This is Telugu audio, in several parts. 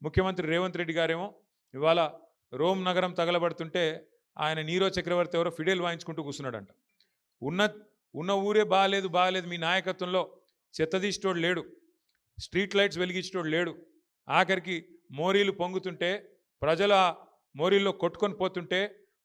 ముఖ్యమంత్రి రేవంత్ రెడ్డి గారేమో ఇవాళ రోమ్ నగరం తగలబడుతుంటే ఆయన నీరో చక్రవర్తి ఎవరో ఫిడేల్ వాయించుకుంటూ కూర్చున్నాడంట. ఉన్న ఉన్న ఊరే బాగాలేదు మీ నాయకత్వంలో, చెత్తదీసేటోడు లేడు, స్ట్రీట్ లైట్స్ వెలిగించేటోడు లేడు, ఆఖరికి మోరీలు పొంగుతుంటే ప్రజల మోరీల్లో కొట్టుకొని పోతుంటే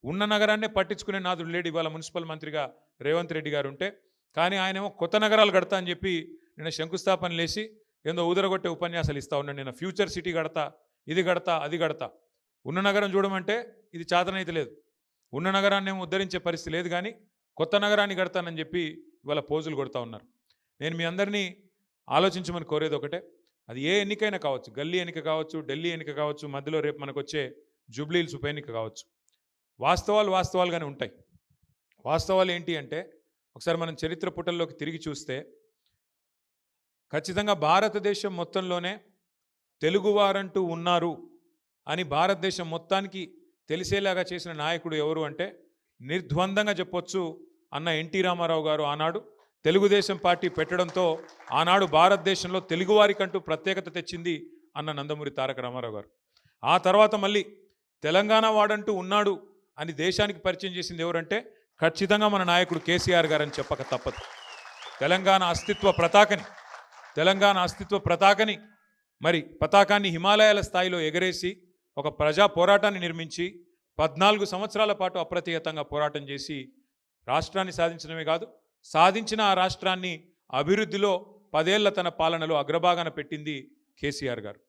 ఉన్న నగరాన్నే పట్టించుకునే నాదుడు లేడు ఇవాళ మున్సిపల్ మంత్రిగా రేవంత్ రెడ్డి గారు ఉంటే. కానీ ఆయనేమో కొత్త నగరాలు కడతా అని చెప్పి నిన్న శంకుస్థాపన లేచి ఏందో ఊదరగొట్టే ఉపన్యాసాలు ఇస్తూ ఉన్నాడు. నేను ఫ్యూచర్ సిటీ కడతా, ఇది కడతా, అది కడతా. ఉన్న నగరం చూడమంటే ఇది చాతనైతే లేదు. ఉన్న నగరాన్ని ఏమో ఉద్ధరించే పరిస్థితి లేదు, కానీ కొత్త నగరాన్ని కడతానని చెప్పి ఇవాళ పోజులు కొడతా ఉన్నారు. నేను మీ అందరినీ ఆలోచించమని కోరేది ఒకటే, అది ఏ ఎన్నికైనా కావచ్చు, గల్లీ ఎన్నిక కావచ్చు, ఢిల్లీ ఎన్నిక కావచ్చు, మధ్యలో రేపు మనకు వచ్చే జూబ్లీహిల్స్ ఉప ఎన్నిక కావచ్చు. వాస్తవాలుగానే ఉంటాయి. వాస్తవాలు ఏంటి అంటే, ఒకసారి మనం చరిత్ర పుటల్లోకి తిరిగి చూస్తే ఖచ్చితంగా భారతదేశం మొత్తంలోనే తెలుగువారంటూ ఉన్నారు అని భారతదేశం మొత్తానికి తెలిసేలాగా చేసిన నాయకుడు ఎవరు అంటే నిర్ద్వందంగా చెప్పొచ్చు అన్న ఎన్టీ రామారావు గారు. ఆనాడు తెలుగుదేశం పార్టీ పెట్టడంతో ఆనాడు భారతదేశంలో తెలుగువారికంటూ ప్రత్యేకత తెచ్చింది అన్న నందమూరి తారక రామారావు గారు. ఆ తర్వాత మళ్ళీ తెలంగాణ వాడంటూ ఉన్నాడు అని దేశానికి పరిచయం చేసింది ఎవరంటే ఖచ్చితంగా మన నాయకుడు కేసీఆర్ గారని చెప్పక తప్పదు. తెలంగాణ అస్తిత్వ పతాకని మరి పతాకాన్ని హిమాలయాల స్థాయిలో ఎగరేసి ఒక ప్రజా పోరాటాన్ని నిర్మించి 14 సంవత్సరాల పాటు అప్రతిహతంగా పోరాటం చేసి రాష్ట్రాన్ని సాధించడమే కాదు, సాధించిన ఆ రాష్ట్రాన్ని అభివృద్ధిలో 10 ఏళ్ల తన పాలనలో అగ్రభాగాన పెట్టింది కేసీఆర్ గారు.